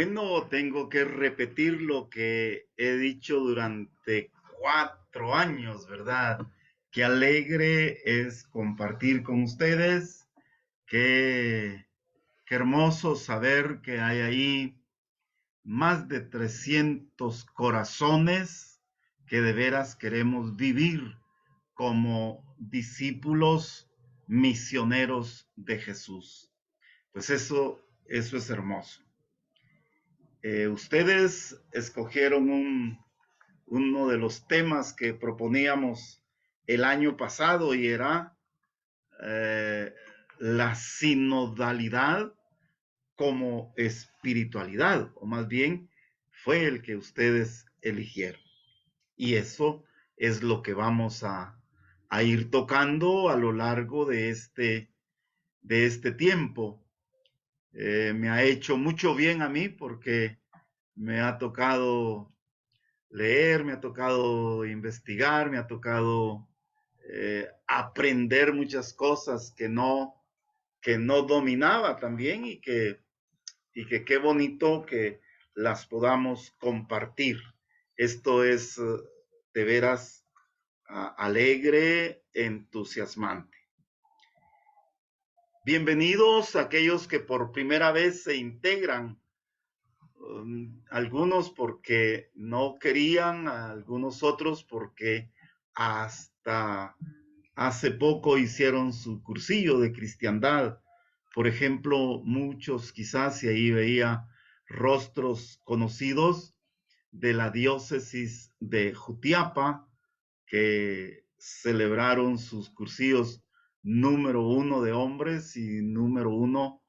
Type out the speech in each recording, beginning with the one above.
Bueno, tengo que repetir lo que he dicho durante 4 años, ¿verdad? Qué alegre es compartir con ustedes. Qué, qué hermoso saber que hay ahí más de 300 corazones que de veras queremos vivir como discípulos misioneros de Jesús. Pues eso es hermoso. Ustedes escogieron uno de los temas que proponíamos el año pasado y era eh, la sinodalidad como espiritualidad, o más bien fue el que ustedes eligieron. Y eso es lo que vamos a ir tocando a lo largo de este tiempo. Me ha hecho mucho bien a mí porque me ha tocado leer, me ha tocado investigar, me ha tocado aprender muchas cosas que no dominaba también y que qué bonito que las podamos compartir. Esto es de veras alegre, entusiasmante. Bienvenidos a aquellos que por primera vez se integran, algunos porque no querían, algunos otros porque hasta hace poco hicieron su cursillo de cristiandad. Por ejemplo, muchos quizás, y ahí veía rostros conocidos de la diócesis de Jutiapa, que celebraron sus cursillos número 1 de hombres y número uno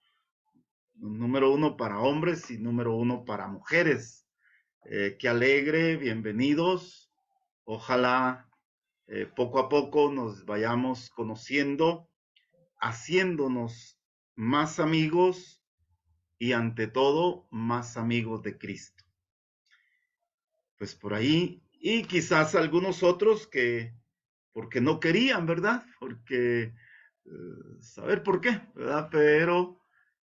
para hombres y número 1 para mujeres. Qué alegre, bienvenidos. Ojalá poco a poco nos vayamos conociendo, haciéndonos más amigos y ante todo más amigos de Cristo. Pues por ahí, y quizás algunos otros que, porque no querían, ¿verdad? Porque, saber por qué, ¿verdad? Pero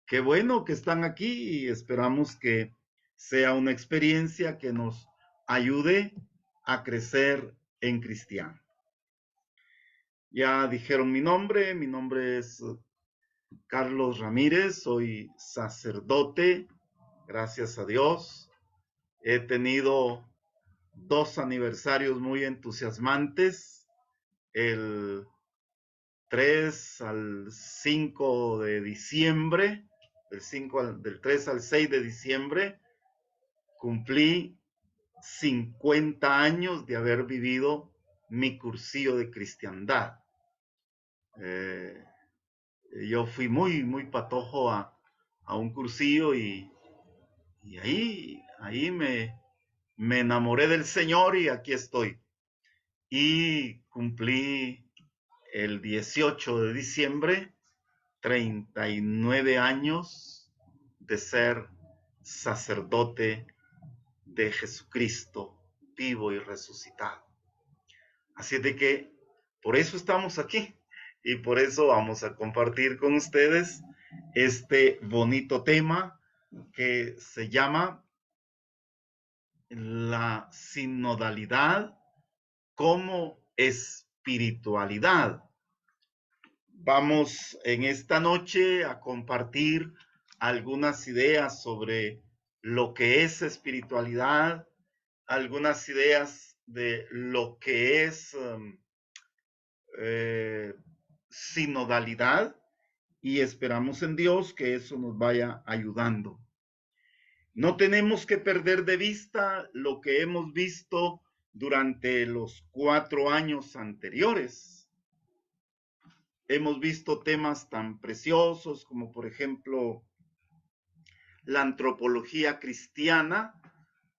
qué bueno que están aquí y esperamos que sea una experiencia que nos ayude a crecer en cristiano. Ya dijeron mi nombre es Carlos Ramírez, soy sacerdote, gracias a Dios. He tenido 2 aniversarios muy entusiasmantes, el 3 al 5 de diciembre, del 3 al 6 de diciembre, cumplí 50 años de haber vivido mi cursillo de cristiandad. Eh, yo fui muy patojo a un cursillo y ahí me enamoré del Señor y aquí estoy. Y cumplí el 18 de diciembre 39 años de ser sacerdote de Jesucristo vivo y resucitado. Así de que por eso estamos aquí y por eso vamos a compartir con ustedes este bonito tema que se llama la sinodalidad como espiritualidad. Vamos en esta noche a compartir algunas ideas sobre lo que es espiritualidad, algunas ideas de lo que es sinodalidad y esperamos en Dios que eso nos vaya ayudando. No tenemos que perder de vista lo que hemos visto durante los 4 años anteriores. Hemos visto temas tan preciosos como, por ejemplo, la antropología cristiana,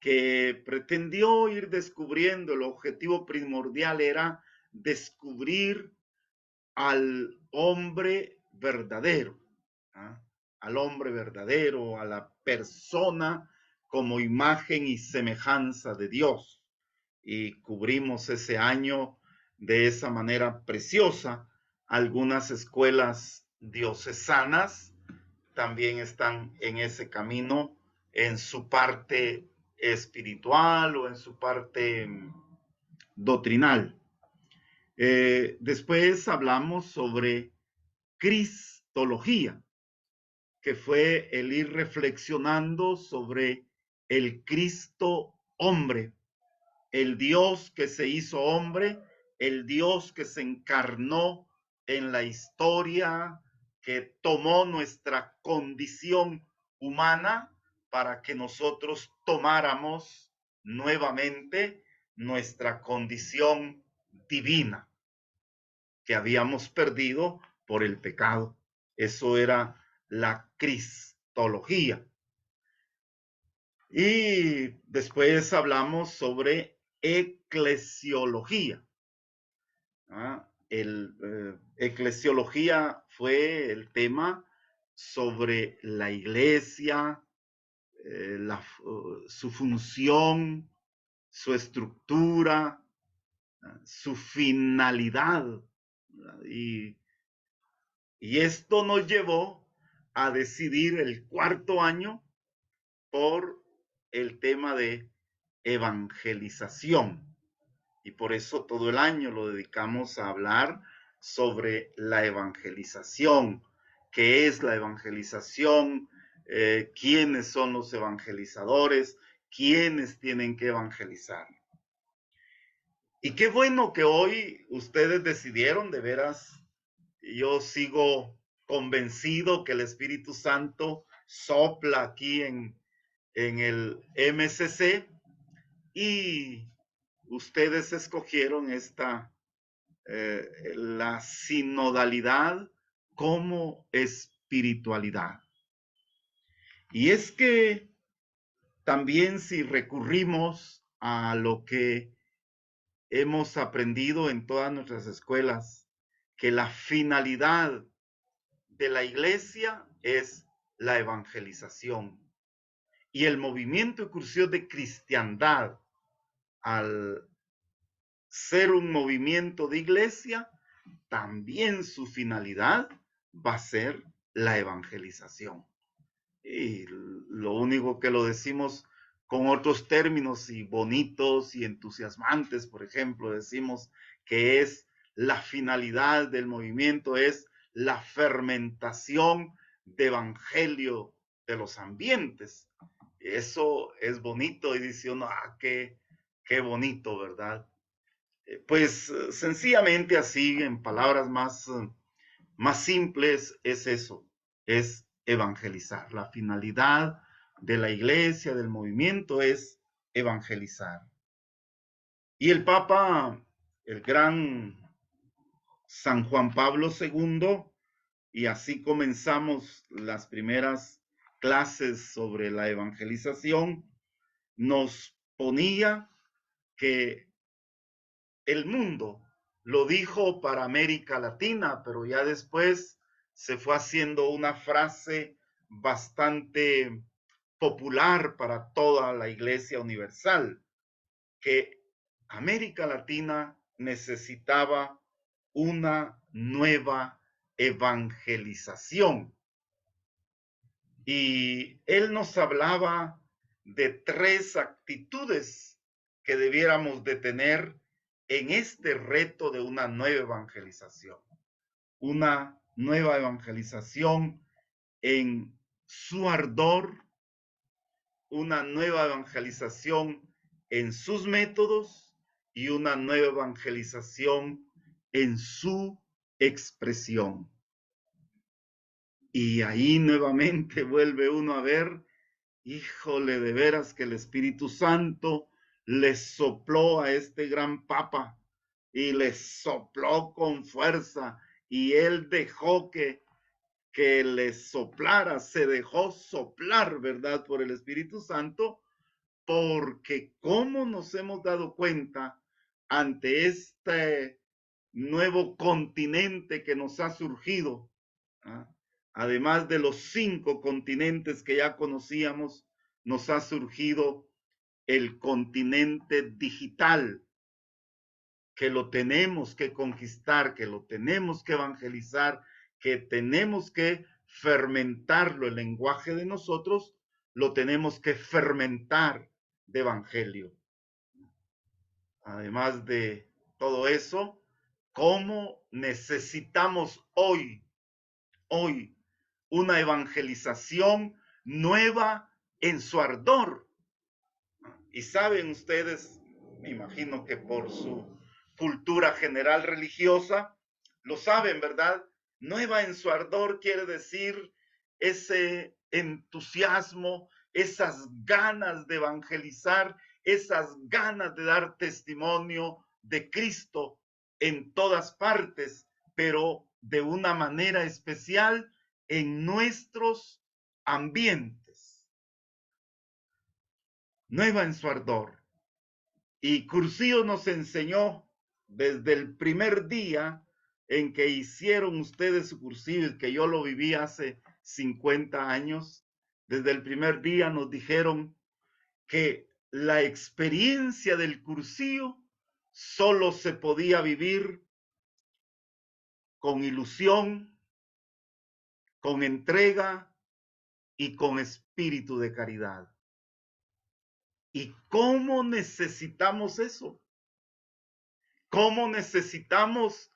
que pretendió ir descubriendo, el objetivo primordial era descubrir al hombre verdadero, ¿ah? Al hombre verdadero, a la persona como imagen y semejanza de Dios. Y cubrimos ese año de esa manera preciosa. Algunas escuelas diocesanas también están en ese camino en su parte espiritual o en su parte doctrinal. Después hablamos sobre cristología, que fue el ir reflexionando sobre el Cristo hombre, el Dios que se hizo hombre, el Dios que se encarnó en la historia, que tomó nuestra condición humana para que nosotros tomáramos nuevamente nuestra condición divina que habíamos perdido por el pecado. Eso era la cristología. Y después hablamos sobre eclesiología. Eclesiología fue el tema sobre la iglesia, su función, su estructura, su finalidad. Y esto nos llevó a decidir el cuarto año por el tema de evangelización. Y por eso todo el año lo dedicamos a hablar sobre la evangelización. ¿Qué es la evangelización? ¿Quiénes son los evangelizadores? ¿Quiénes tienen que evangelizar? Y qué bueno que hoy ustedes decidieron, de veras. Yo sigo convencido que el Espíritu Santo sopla aquí en el MCC y ustedes escogieron la sinodalidad como espiritualidad. Y es que también si recurrimos a lo que hemos aprendido en todas nuestras escuelas, que la finalidad de la iglesia es la evangelización. Y el movimiento y cursión de cristiandad, al ser un movimiento de iglesia, también su finalidad va a ser la evangelización. Y lo único que lo decimos con otros términos y bonitos y entusiasmantes, por ejemplo, decimos que es la finalidad del movimiento, es la fermentación de evangelio de los ambientes. Eso es bonito y dice uno, qué bonito, ¿verdad? Pues sencillamente así, en palabras más simples, es eso, es evangelizar. La finalidad de la iglesia, del movimiento, es evangelizar. Y el Papa, el gran San Juan Pablo II, y así comenzamos las primeras clases sobre la evangelización, nos ponía que el mundo lo dijo para América Latina, pero ya después se fue haciendo una frase bastante popular para toda la Iglesia Universal, que América Latina necesitaba una nueva evangelización. Y él nos hablaba de 3 actitudes que debiéramos de tener en este reto de una nueva evangelización. Una nueva evangelización en su ardor, una nueva evangelización en sus métodos y una nueva evangelización en su expresión. Y ahí nuevamente vuelve uno a ver, híjole, de veras que el Espíritu Santo le sopló a este gran Papa y le sopló con fuerza y él dejó que le soplara, se dejó soplar, ¿verdad? Por el Espíritu Santo, porque cómo nos hemos dado cuenta ante este nuevo continente que nos ha surgido, ¿ah? Además de los 5 continentes que ya conocíamos, nos ha surgido el continente digital, que lo tenemos que conquistar, que lo tenemos que evangelizar, que tenemos que fermentarlo, el lenguaje de nosotros, lo tenemos que fermentar de evangelio. Además de todo eso, ¿cómo necesitamos hoy una evangelización nueva en su ardor? Y saben ustedes, me imagino que por su cultura general religiosa, lo saben, ¿verdad? Nueva en su ardor quiere decir ese entusiasmo, esas ganas de evangelizar, esas ganas de dar testimonio de Cristo en todas partes, pero de una manera especial en nuestros ambientes. Nueva en su ardor. Y Cursillo nos enseñó desde el primer día en que hicieron ustedes su cursillo, y que yo lo viví hace 50 años, desde el primer día nos dijeron que la experiencia del cursillo solo se podía vivir con ilusión, con entrega y con espíritu de caridad. ¿Y cómo necesitamos eso? ¿Cómo necesitamos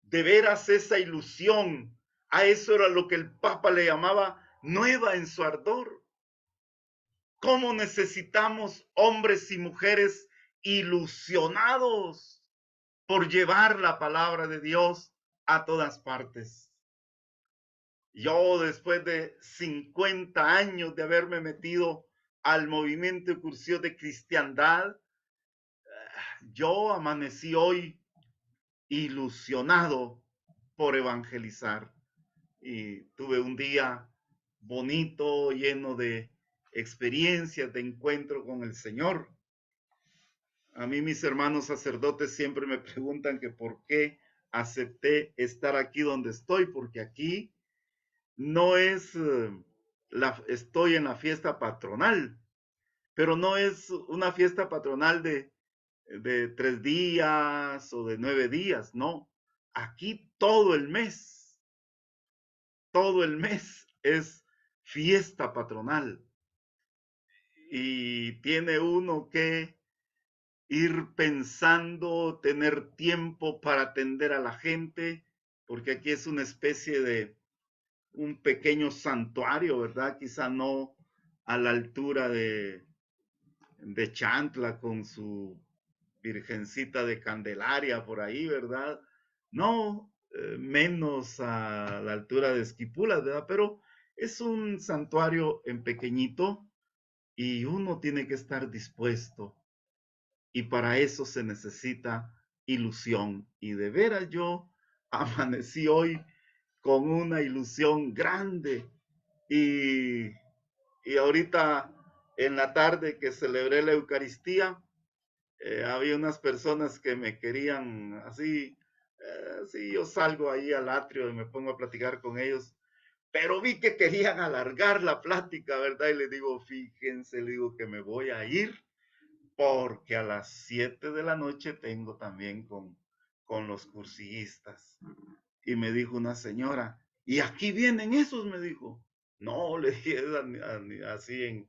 de veras esa ilusión? A eso era lo que el Papa le llamaba nueva en su ardor. ¿Cómo necesitamos hombres y mujeres ilusionados por llevar la palabra de Dios a todas partes? Yo, después de 50 años de haberme metido al movimiento Cursillo de cristiandad, yo amanecí hoy ilusionado por evangelizar. Y tuve un día bonito, lleno de experiencias, de encuentro con el Señor. A mí mis hermanos sacerdotes siempre me preguntan que por qué acepté estar aquí donde estoy, porque aquí no es, estoy en la fiesta patronal, pero no es una fiesta patronal de 3 días o de 9 días, no. Aquí todo el mes es fiesta patronal y tiene uno que ir pensando, tener tiempo para atender a la gente, porque aquí es una especie de un pequeño santuario, ¿verdad? Quizá no a la altura de Chantla con su Virgencita de Candelaria por ahí, ¿verdad? No, menos a la altura de Esquipulas, ¿verdad? Pero es un santuario en pequeñito y uno tiene que estar dispuesto y para eso se necesita ilusión. Y de veras yo amanecí hoy con una ilusión grande y, y ahorita en la tarde que celebré la Eucaristía, había unas personas que me querían así, sí, yo salgo ahí al atrio y me pongo a platicar con ellos, pero vi que querían alargar la plática, ¿verdad? Y le digo, fíjense, le digo que me voy a ir porque a las 7 de la noche tengo también con los cursillistas. Y me dijo una señora, ¿y aquí vienen esos? Me dijo. No, le dije así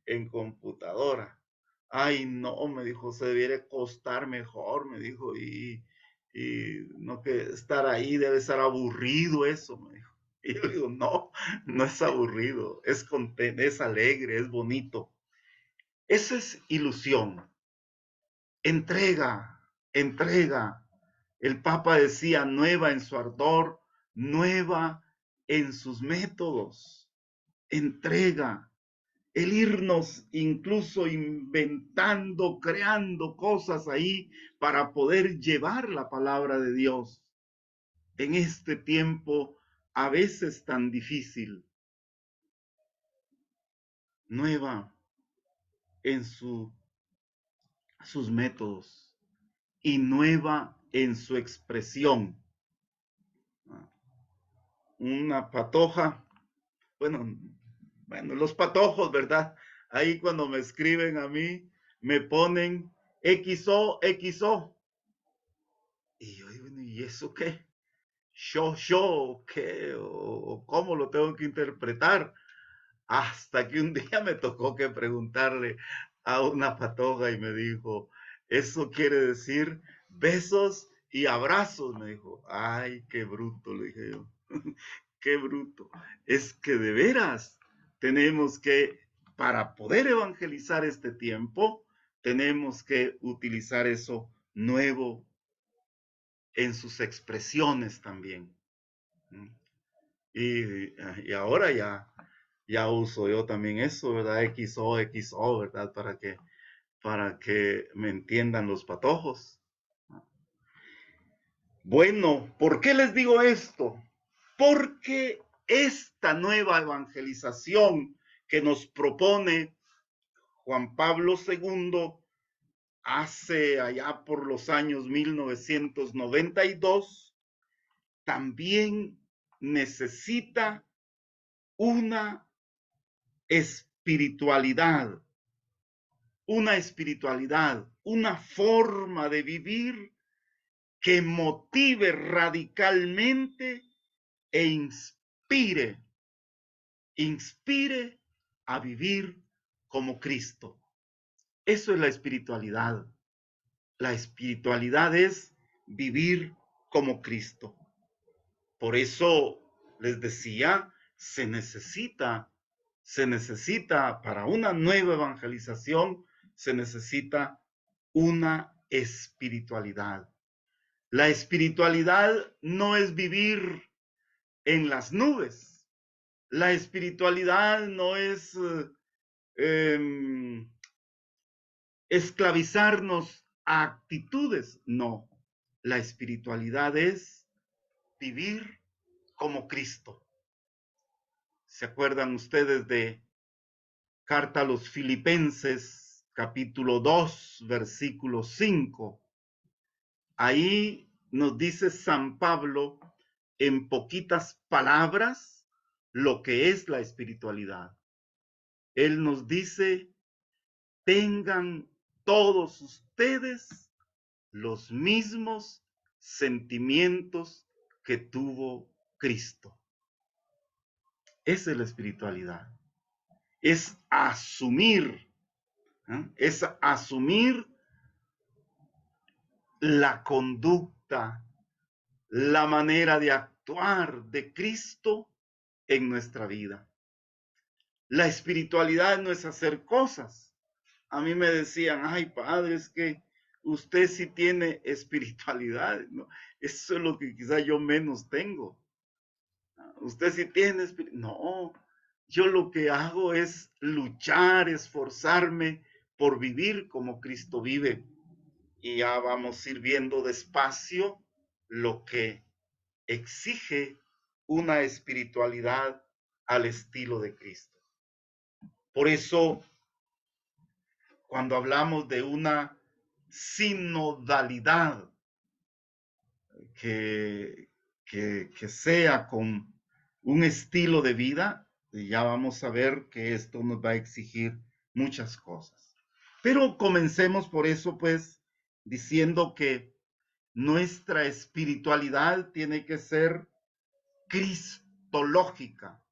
en computadora. Ay, no, me dijo, se debiera costar mejor, me dijo, y no que estar ahí debe ser aburrido eso, me dijo. Y yo digo, no, no es aburrido, es alegre, es bonito. Eso es ilusión, entrega, entrega. El Papa decía, nueva en su ardor, nueva en sus métodos, entrega, el irnos incluso inventando, creando cosas ahí para poder llevar la palabra de Dios en este tiempo a veces tan difícil, nueva en sus métodos y nueva en su expresión. Una patoja, bueno, los patojos, ¿verdad? Ahí cuando me escriben a mí, me ponen XO, XO. Y yo digo, ¿y eso qué? ¿Yo, qué? ¿O cómo lo tengo que interpretar? Hasta que un día me tocó que preguntarle a una patoja y me dijo, eso quiere decir besos y abrazos, me dijo. Ay, qué bruto, le dije yo. Qué bruto. Es que de veras tenemos que, para poder evangelizar este tiempo, tenemos que utilizar eso nuevo en sus expresiones también. Y ahora ya uso yo también eso, ¿verdad? XO, ¿verdad? Para que me entiendan los patojos. Bueno, ¿por qué les digo esto? Porque esta nueva evangelización que nos propone Juan Pablo II hace allá por los años 1992, también necesita una espiritualidad, una forma de vivir que motive radicalmente e inspire a vivir como Cristo. Eso es la espiritualidad. La espiritualidad es vivir como Cristo. Por eso les decía, se necesita para una nueva evangelización, se necesita una espiritualidad. La espiritualidad no es vivir en las nubes. La espiritualidad no es eh, esclavizarnos a actitudes. No, la espiritualidad es vivir como Cristo. ¿Se acuerdan ustedes de Carta a los Filipenses, capítulo 2, versículo 5? Ahí nos dice San Pablo en poquitas palabras lo que es la espiritualidad. Él nos dice, tengan todos ustedes los mismos sentimientos que tuvo Cristo. Esa es la espiritualidad. Es asumir, es asumir la conducta, la manera de actuar de Cristo en nuestra vida. La espiritualidad no es hacer cosas. A mí me decían, ay, padre, es que usted sí tiene espiritualidad, ¿no? Eso es lo que quizá yo menos tengo. Usted sí tiene espiritualidad. No, yo lo que hago es luchar, esforzarme por vivir como Cristo vive. Y ya vamos a ir viendo despacio lo que exige una espiritualidad al estilo de Cristo. Por eso, cuando hablamos de una sinodalidad que, que sea con un estilo de vida, ya vamos a ver que esto nos va a exigir muchas cosas. Pero comencemos por eso, pues, diciendo que nuestra espiritualidad tiene que ser cristológica.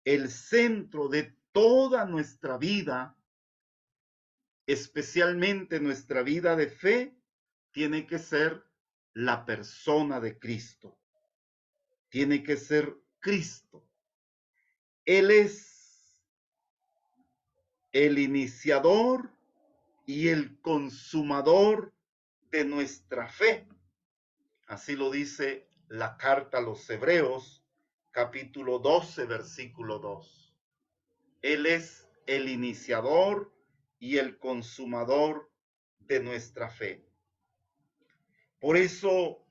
El centro de toda nuestra vida, especialmente nuestra vida de fe, tiene que ser la persona de Cristo. Tiene que ser Cristo. Él es el iniciador y el consumador de nuestra fe. Así lo dice la carta a los Hebreos, capítulo 12, versículo 2. Él es el iniciador y el consumador de nuestra fe. Por eso,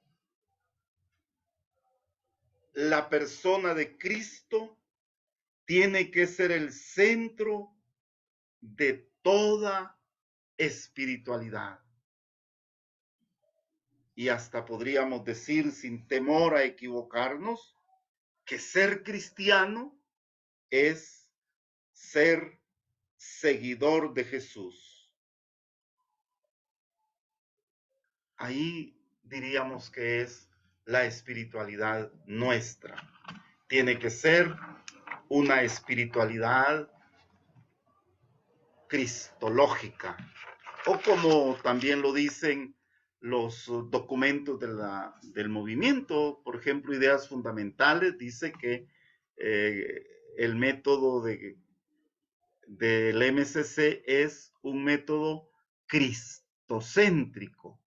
la persona de Cristo tiene que ser el centro de toda espiritualidad. Y hasta podríamos decir, sin temor a equivocarnos, que ser cristiano es ser seguidor de Jesús. Ahí diríamos que es la espiritualidad nuestra. Tiene que ser una espiritualidad cristológica, o como también lo dicen los documentos del movimiento, por ejemplo, Ideas Fundamentales, dice que el método del MCC es un método cristocéntrico,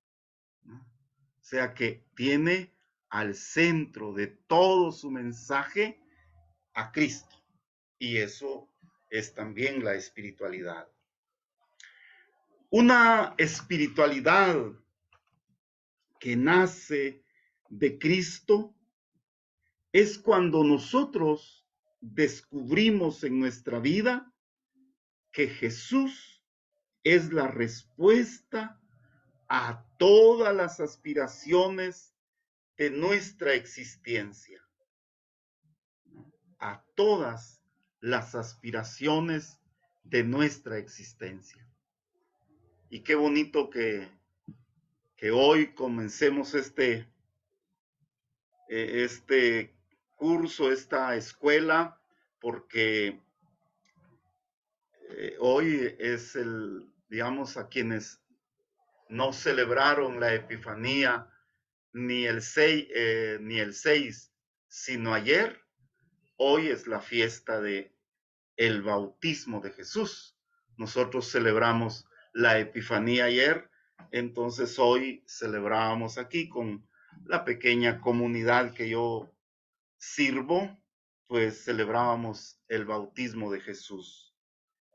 ¿no? O sea que tiene al centro de todo su mensaje a Cristo, y eso es también la espiritualidad. Una espiritualidad que nace de Cristo es cuando nosotros descubrimos en nuestra vida que Jesús es la respuesta a todas las aspiraciones de nuestra existencia, a todas las aspiraciones de nuestra existencia. Y qué bonito que hoy comencemos este curso, esta escuela, porque hoy es digamos, a quienes no celebraron la Epifanía ni el 6, sino ayer, hoy es la fiesta de el bautismo de Jesús. Nosotros celebramos la Epifanía ayer, entonces hoy celebrábamos aquí con la pequeña comunidad que yo sirvo, pues celebrábamos el bautismo de Jesús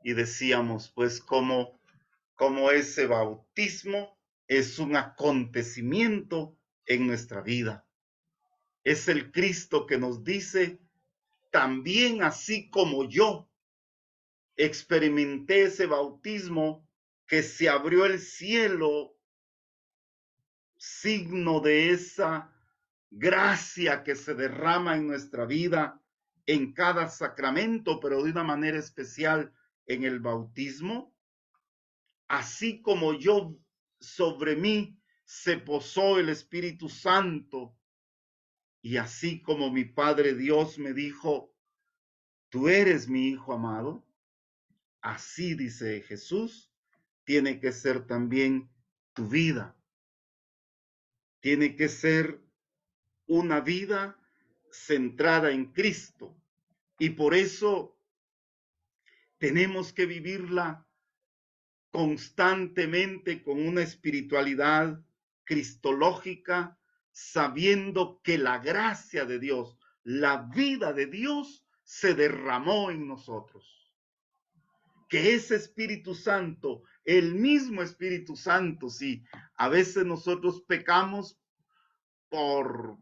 y decíamos pues como ese bautismo es un acontecimiento en nuestra vida. Es el Cristo que nos dice, también así como yo experimenté ese bautismo, que se abrió el cielo, signo de esa gracia que se derrama en nuestra vida en cada sacramento, pero de una manera especial en el bautismo. Así como yo, sobre mí se posó el Espíritu Santo, y así como mi Padre Dios me dijo, tú eres mi Hijo amado, así dice Jesús, tiene que ser también tu vida. Tiene que ser una vida centrada en Cristo. Y por eso tenemos que vivirla constantemente con una espiritualidad cristológica, sabiendo que la gracia de Dios, la vida de Dios se derramó en nosotros. Que ese Espíritu Santo, el mismo Espíritu Santo, sí, a veces nosotros pecamos por,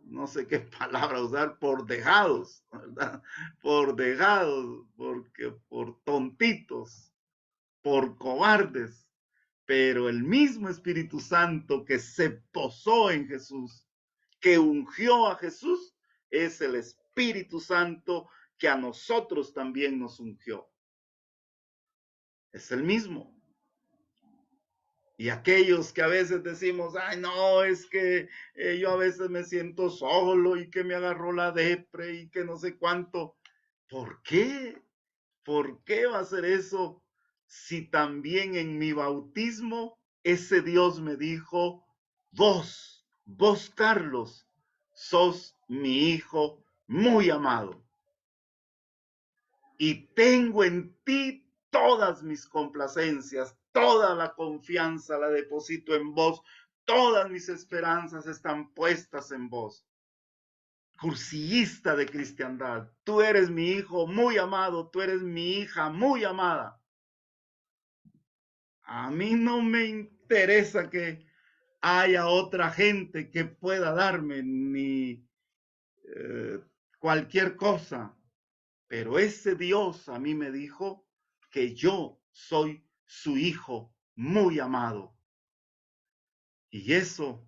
no sé qué palabra usar, por dejados, ¿verdad? Por dejados, por tontitos, por cobardes, pero el mismo Espíritu Santo que se posó en Jesús, que ungió a Jesús, es el Espíritu Santo que a nosotros también nos ungió. Es el mismo. Y aquellos que a veces decimos, ay, no, es que yo a veces me siento solo y que me agarró la depre y que no sé cuánto. ¿Por qué? ¿Por qué va a ser eso si también en mi bautismo ese Dios me dijo, vos Carlos, sos mi hijo muy amado y tengo en ti todas mis complacencias, toda la confianza la deposito en vos, todas mis esperanzas están puestas en vos. Cursillista de cristiandad, tú eres mi hijo muy amado, tú eres mi hija muy amada. A mí no me interesa que haya otra gente que pueda darme ni cualquier cosa, pero ese Dios a mí me dijo que yo soy su hijo muy amado. Y eso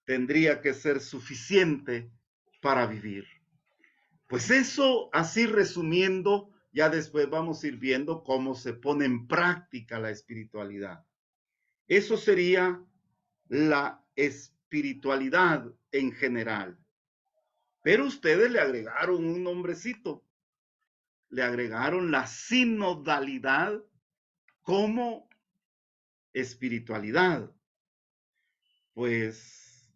tendría que ser suficiente para vivir. Pues eso, así resumiendo, ya después vamos a ir viendo cómo se pone en práctica la espiritualidad. Eso sería la espiritualidad en general. Pero ustedes le agregaron un nombrecito, le agregaron la sinodalidad como espiritualidad. Pues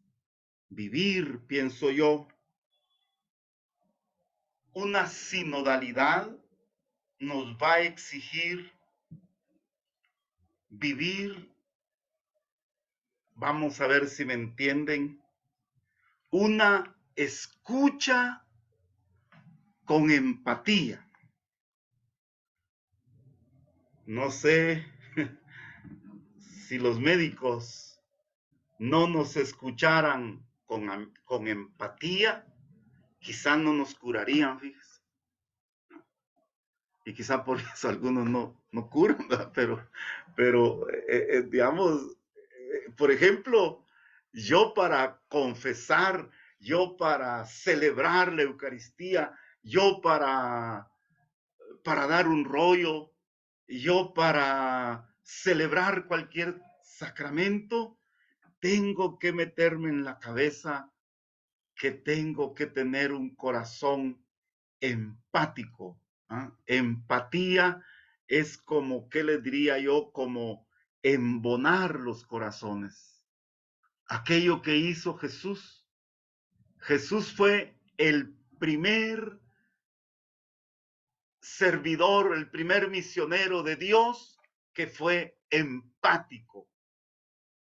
vivir, pienso yo, una sinodalidad nos va a exigir vivir, vamos a ver si me entienden, una escucha con empatía. No sé si los médicos no nos escucharan con empatía, quizá no nos curarían, fíjese. Y quizá por eso algunos no curan, ¿verdad? Pero digamos, por ejemplo, yo para confesar, yo para celebrar la Eucaristía, yo para dar un rollo, yo para celebrar cualquier sacramento, tengo que meterme en la cabeza que tengo que tener un corazón empático. ¿Ah? Empatía es como, ¿qué le diría yo? Como embonar los corazones. Aquello que hizo Jesús. Jesús fue el primer servidor, el primer misionero de Dios que fue empático,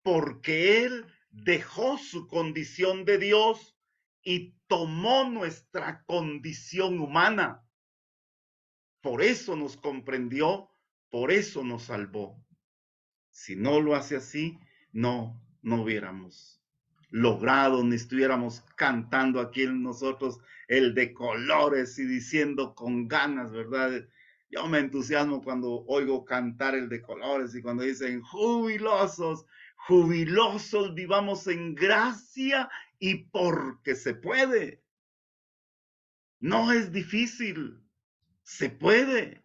porque él dejó su condición de Dios y tomó nuestra condición humana. Por eso nos comprendió, por eso nos salvó. Si no lo hace así, no hubiéramos logrado, ni estuviéramos cantando aquí nosotros el de colores y diciendo con ganas, ¿verdad? Yo me entusiasmo cuando oigo cantar el de colores y cuando dicen jubilosos, jubilosos, vivamos en gracia y porque se puede. No es difícil, se puede.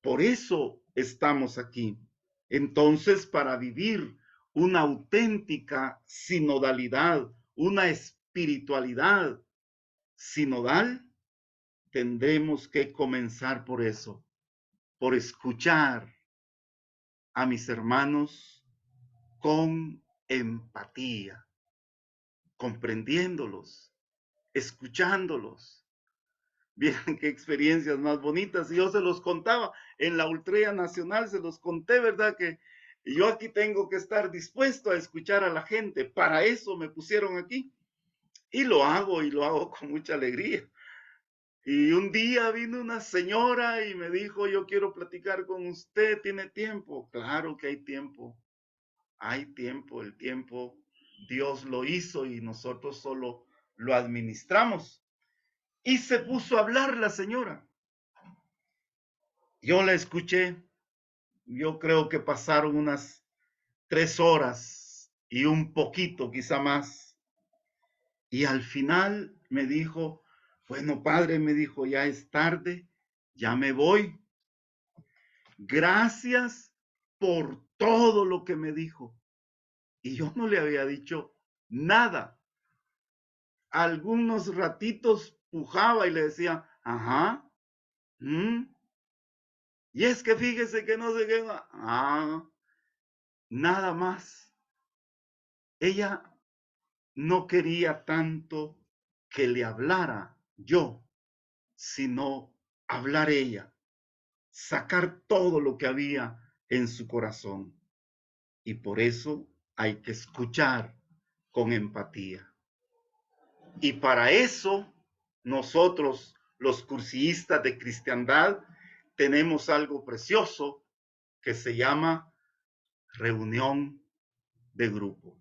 Por eso estamos aquí. Entonces, para vivir una auténtica sinodalidad, una espiritualidad sinodal, tendremos que comenzar por eso, por escuchar a mis hermanos con empatía, comprendiéndolos, escuchándolos. Vieran qué experiencias más bonitas. Y yo se los contaba en la Ultrea Nacional, se los conté, ¿verdad? Que yo aquí tengo que estar dispuesto a escuchar a la gente. Para eso me pusieron aquí. Y lo hago con mucha alegría. Y un día vino una señora y me dijo, yo quiero platicar con usted, ¿tiene tiempo? Claro que hay tiempo. Hay tiempo, el tiempo Dios lo hizo y nosotros solo lo administramos. Y se puso a hablar la señora. Yo la escuché, yo creo que pasaron unas 3 horas y un poquito, quizá más. Y al final me dijo, bueno, padre, me dijo, ya es tarde, ya me voy. Gracias por todo lo que me dijo. Y yo no le había dicho nada. Algunos ratitos pujaba y le decía, ajá, y es que fíjese que no sé qué, nada más. Ella no quería tanto que le hablara yo, sino hablar ella, sacar todo lo que había en su corazón. Y por eso hay que escuchar con empatía. Y para eso nosotros, los cursillistas de cristiandad, tenemos algo precioso que se llama reunión de grupo.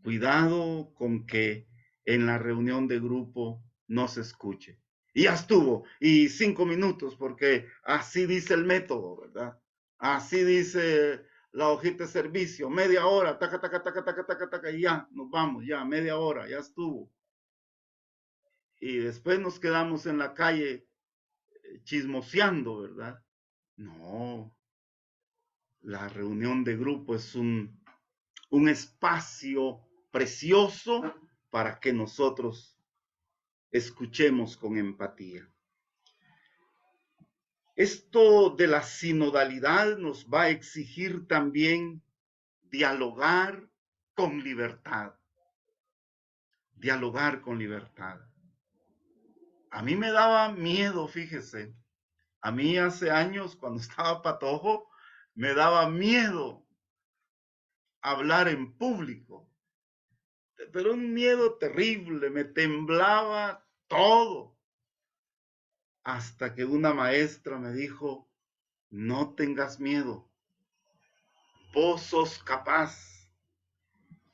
Cuidado con que en la reunión de grupo no se escuche. Y ya estuvo, y 5 minutos, porque así dice el método, ¿verdad? Así dice la hojita de servicio, media hora, taca, taca, taca, taca, taca, taca, y ya, nos vamos, ya, media hora, ya estuvo. Y después nos quedamos en la calle chismoseando, ¿verdad? No, la reunión de grupo es un espacio precioso para que nosotros escuchemos con empatía. Esto de la sinodalidad nos va a exigir también dialogar con libertad. Dialogar con libertad. A mí me daba miedo, fíjese. A mí hace años, cuando estaba patojo, me daba miedo hablar en público. Pero un miedo terrible, me temblaba todo. Hasta que una maestra me dijo, no tengas miedo, vos sos capaz.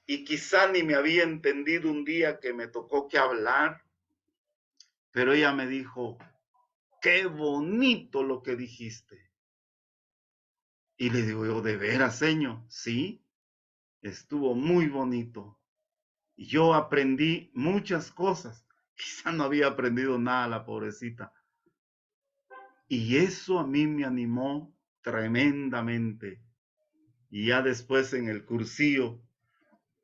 Y quizá ni me había entendido un día que me tocó que hablar, pero ella me dijo, qué bonito lo que dijiste. Y le digo yo, ¿de veras, señor? Sí, estuvo muy bonito. Y yo aprendí muchas cosas. Quizá no había aprendido nada la pobrecita. Y eso a mí me animó tremendamente. Y ya después en el cursillo,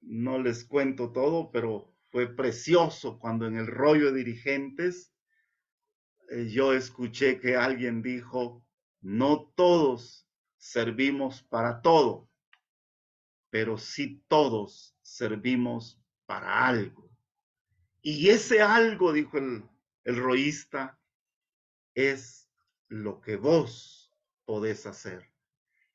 no les cuento todo, pero fue precioso cuando en el rollo de dirigentes yo escuché que alguien dijo, no todos servimos para todo, pero sí todos servimos para algo. Y ese algo, dijo el roísta, es lo que vos podés hacer.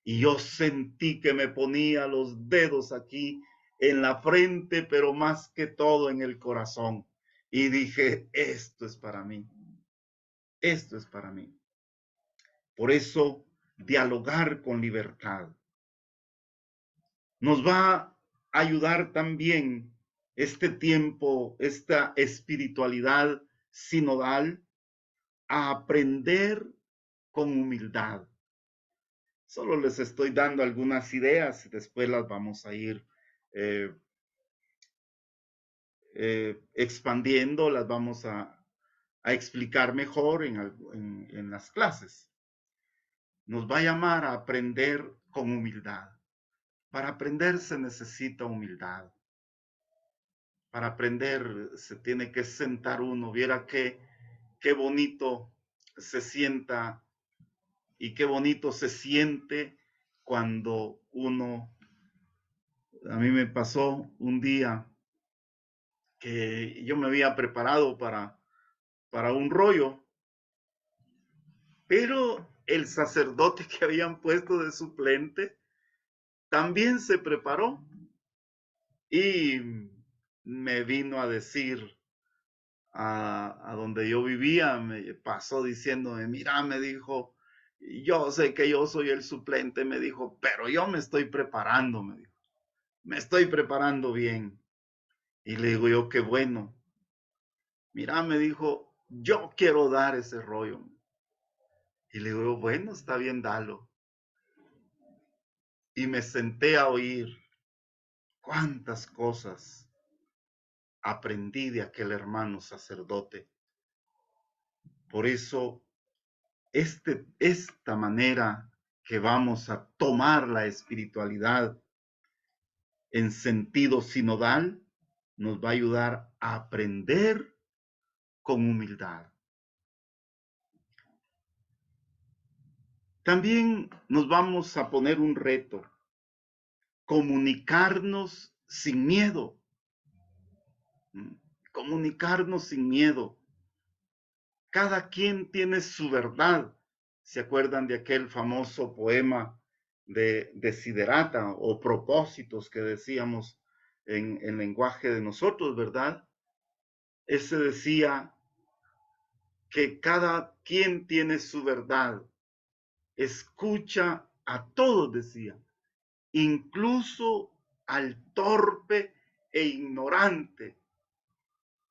Y yo sentí que me ponía los dedos aquí en la frente, pero más que todo en el corazón. Y dije, esto es para mí. Esto es para mí. Por eso, dialogar con libertad nos va a ayudar también este tiempo, esta espiritualidad sinodal, a aprender con humildad. Solo les estoy dando algunas ideas y después las vamos a ir eh, expandiendo, las vamos a explicar mejor en las clases. Nos va a llamar a aprender con humildad. Para aprender se necesita humildad. Para aprender se tiene que sentar uno. Viera qué bonito se sienta y qué bonito se siente cuando uno, a mí me pasó un día que yo me había preparado para un rollo, pero el sacerdote que habían puesto de suplente también se preparó y me vino a decir a donde yo vivía, me pasó diciéndome, mira, me dijo, yo sé que yo soy el suplente, me dijo, pero yo me estoy preparando, me dijo, me estoy preparando bien. Y le digo yo, qué bueno. Mira, me dijo, yo quiero dar ese rollo. Y le digo, bueno, está bien, dalo. Y me senté a oír cuántas cosas aprendí de aquel hermano sacerdote. Por eso, esta manera que vamos a tomar la espiritualidad en sentido sinodal nos va a ayudar a aprender con humildad. También nos vamos a poner un reto, comunicarnos sin miedo. Comunicarnos sin miedo. Cada quien tiene su verdad. ¿Se acuerdan de aquel famoso poema de Desiderata o propósitos que decíamos en lenguaje de nosotros, verdad? Ese decía que cada quien tiene su verdad. Escucha a todos, decía, incluso al torpe e ignorante,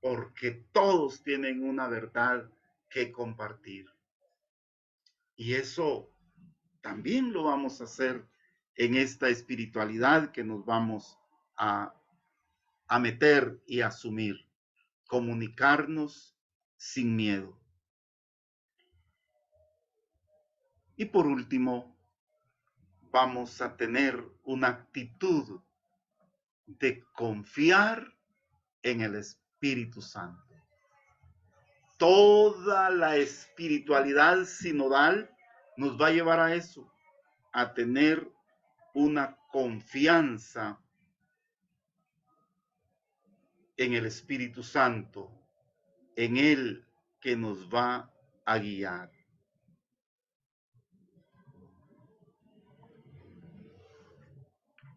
porque todos tienen una verdad que compartir. Y eso también lo vamos a hacer en esta espiritualidad que nos vamos a meter y a asumir. Comunicarnos sin miedo. Y por último, vamos a tener una actitud de confiar en el Espíritu Santo. toda la espiritualidad sinodal nos va a llevar a eso, a tener una confianza en el Espíritu Santo, en Él que nos va a guiar.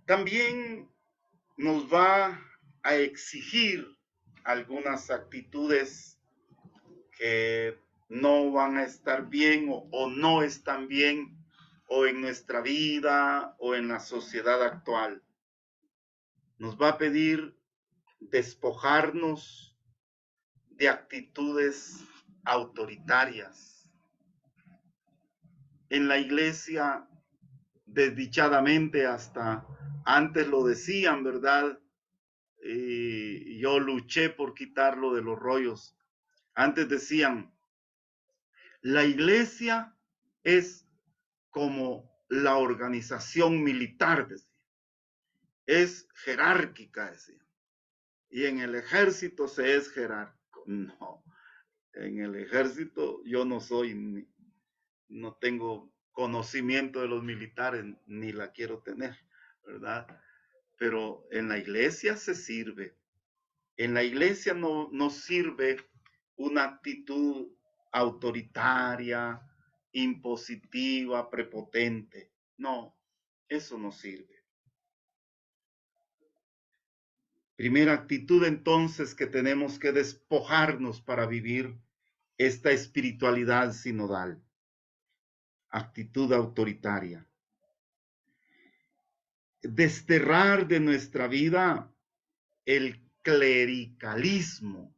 También nos va a exigir algunas actitudes que no van a estar bien o no están bien o en nuestra vida o en la sociedad actual. Nos va a pedir despojarnos de actitudes autoritarias. En la iglesia, desdichadamente, hasta antes lo decían, ¿verdad? Yo luché por quitarlo de los rollos. Antes decían, la iglesia es como la organización militar, decía. Es jerárquica, decía. Y en el ejército se es jerárquico. No, en el ejército yo no soy, no tengo conocimiento de los militares, ni la quiero tener, ¿verdad? Pero en la iglesia se sirve. En la iglesia no sirve una actitud autoritaria, impositiva, prepotente. No, eso no sirve. Primera actitud entonces que tenemos que despojarnos para vivir esta espiritualidad sinodal. Actitud autoritaria. Desterrar de nuestra vida el clericalismo.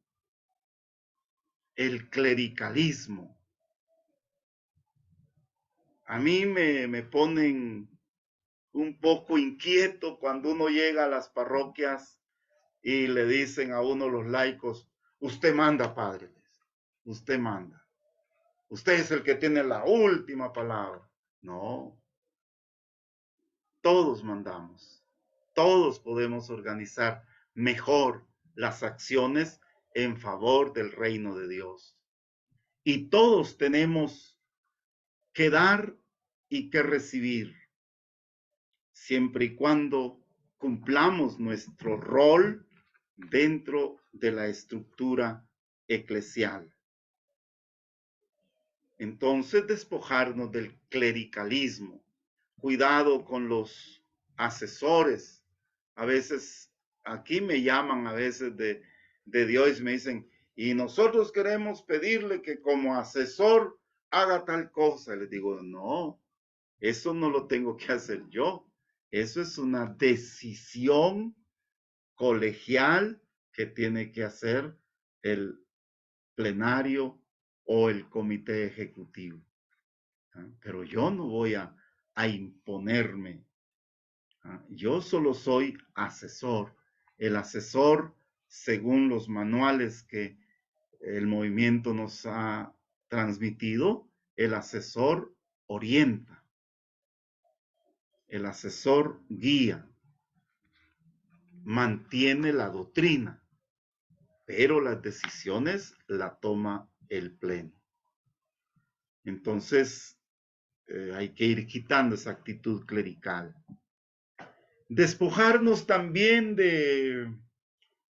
El clericalismo. A mí me ponen un poco inquieto cuando uno llega a las parroquias y le dicen a uno los laicos, usted manda, padre, usted manda. Usted es el que tiene la última palabra. No, todos mandamos. Todos podemos organizar mejor las acciones en favor del reino de Dios. Y todos tenemos que dar y que recibir, siempre y cuando cumplamos nuestro rol dentro de la estructura eclesial. Entonces, despojarnos del clericalismo. Cuidado con los asesores. A veces, aquí me llaman a veces de Dios y me dicen, y nosotros queremos pedirle que como asesor haga tal cosa. Y les digo, no, eso no lo tengo que hacer yo. Eso es una decisión colegial que tiene que hacer el plenario o el comité ejecutivo. Pero yo no voy a imponerme. Yo solo soy asesor. El asesor, según los manuales que el movimiento nos ha transmitido, el asesor orienta. El asesor guía, mantiene la doctrina, pero las decisiones la toma el pleno. Entonces, hay que ir quitando esa actitud clerical. Despojarnos también de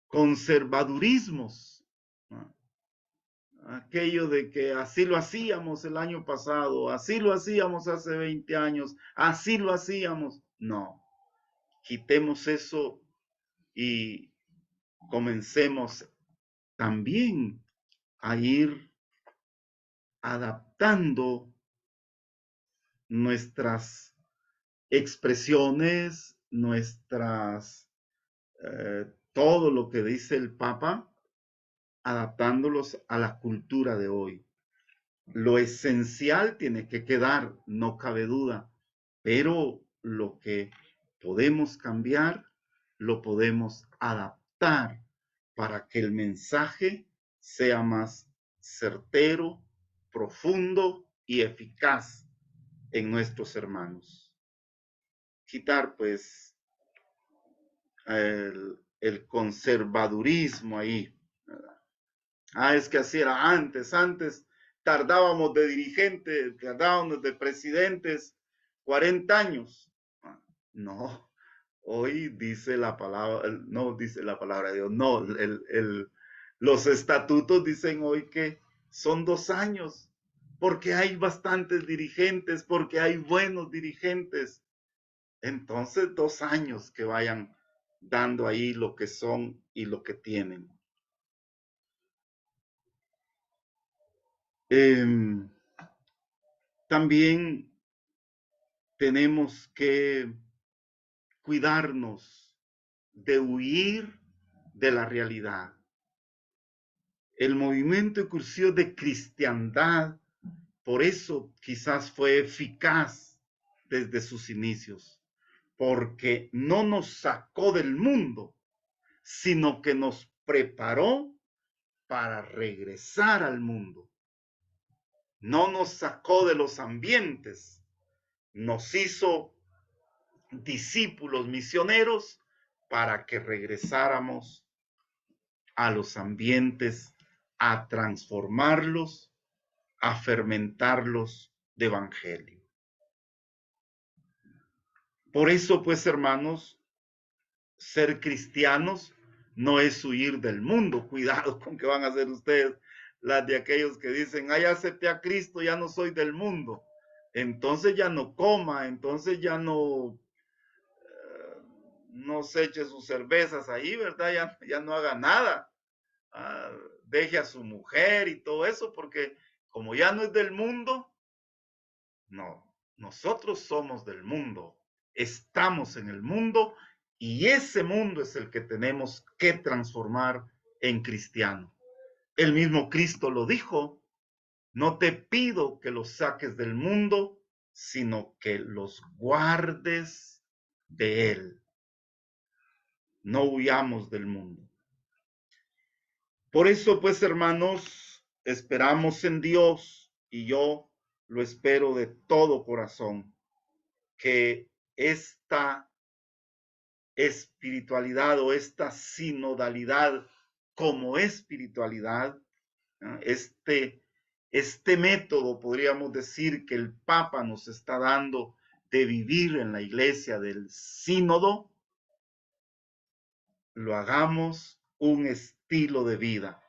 conservadurismos, ¿no? Aquello de que así lo hacíamos el año pasado, así lo hacíamos hace 20 años, así lo hacíamos. No, quitemos eso y comencemos también a ir adaptando nuestras expresiones, todo lo que dice el Papa, adaptándolos a la cultura de hoy. Lo esencial tiene que quedar, no cabe duda, pero lo que podemos cambiar, lo podemos adaptar para que el mensaje sea más certero, profundo y eficaz en nuestros hermanos. Quitar pues el conservadurismo ahí, ¿verdad? Es que así era antes. Antes tardábamos de dirigentes, tardábamos de presidentes 40 años. No, hoy dice la palabra, no dice la palabra de Dios, no, los estatutos dicen hoy que son 2 años, porque hay bastantes dirigentes, porque hay buenos dirigentes. Entonces, 2 años que vayan dando ahí lo que son y lo que tienen. También tenemos que cuidarnos de huir de la realidad. El movimiento incursión de cristiandad, por eso quizás fue eficaz desde sus inicios, porque no nos sacó del mundo, sino que nos preparó para regresar al mundo. No nos sacó de los ambientes, nos hizo discípulos misioneros para que regresáramos a los ambientes, a transformarlos, a fermentarlos de evangelio. Por eso, pues, hermanos, ser cristianos no es huir del mundo. Cuidado con que van a ser ustedes las de aquellos que dicen, ya acepté a Cristo, ya no soy del mundo. Entonces ya no coma, entonces ya no se eche sus cervezas ahí, ¿verdad? Ya no haga nada. Deje a su mujer y todo eso, porque como ya no es del mundo, no, nosotros somos del mundo, estamos en el mundo y ese mundo es el que tenemos que transformar en cristiano. El mismo Cristo lo dijo, no te pido que los saques del mundo, sino que los guardes de él. No huyamos del mundo. Por eso, pues, hermanos, esperamos en Dios y yo lo espero de todo corazón, que esta espiritualidad o esta sinodalidad como espiritualidad, este método, podríamos decir, que el Papa nos está dando de vivir en la iglesia del sínodo, lo hagamos un estilo de vida.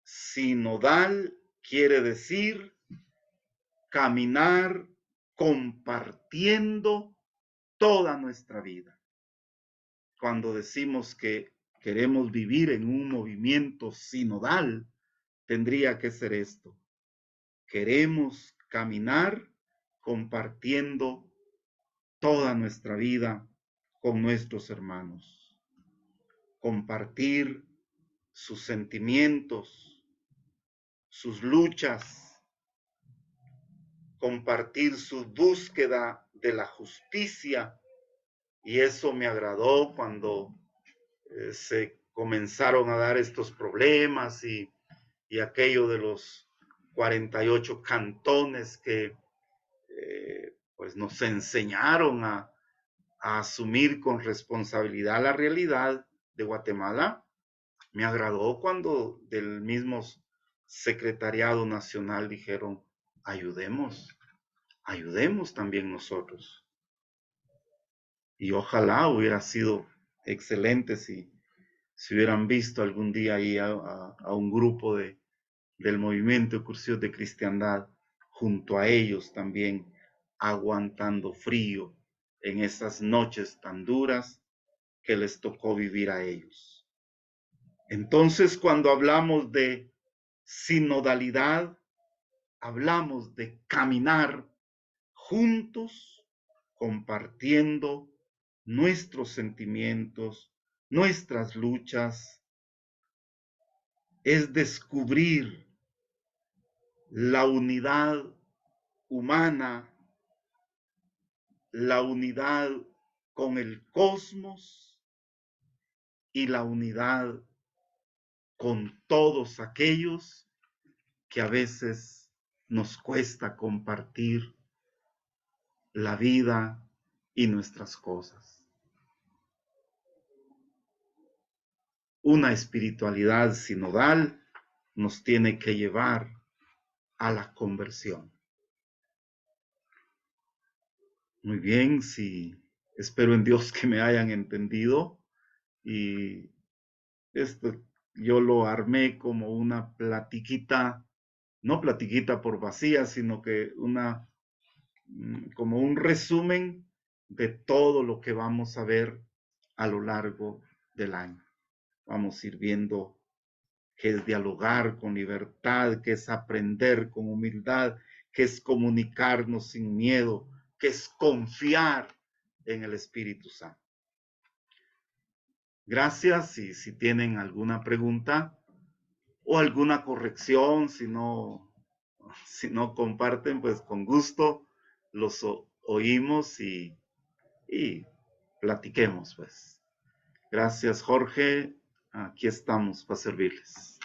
Sinodal quiere decir caminar compartiendo toda nuestra vida. Cuando decimos que queremos vivir en un movimiento sinodal, tendría que ser esto. Queremos caminar compartiendo toda nuestra vida con nuestros hermanos. Compartir sus sentimientos, sus luchas, compartir su búsqueda de la justicia. Y eso me agradó cuando se comenzaron a dar estos problemas y aquello de los 48 cantones que pues nos enseñaron a asumir con responsabilidad la realidad de Guatemala. Me agradó cuando del mismo Secretariado Nacional dijeron, ayudemos también nosotros. Y ojalá hubiera sido excelente si hubieran visto algún día ahí a un grupo del movimiento Cursillos de Cristiandad junto a ellos también aguantando frío en esas noches tan duras que les tocó vivir a ellos. Entonces, cuando hablamos de sinodalidad, hablamos de caminar juntos, compartiendo nuestros sentimientos, nuestras luchas, es descubrir la unidad humana, la unidad con el cosmos y la unidad con todos aquellos que a veces nos cuesta compartir la vida y nuestras cosas. una espiritualidad sinodal nos tiene que llevar a la conversión. Muy bien, sí, espero en Dios que me hayan entendido, y esto yo lo armé como una platiquita, no platiquita por vacía, sino que como un resumen de todo lo que vamos a ver a lo largo del año. Vamos a ir viendo qué es dialogar con libertad, qué es aprender con humildad, qué es comunicarnos sin miedo, qué es confiar en el Espíritu Santo. Gracias, y si tienen alguna pregunta o alguna corrección, si no comparten, pues con gusto los oímos y platiquemos, pues. Gracias, Jorge. Aquí estamos para servirles.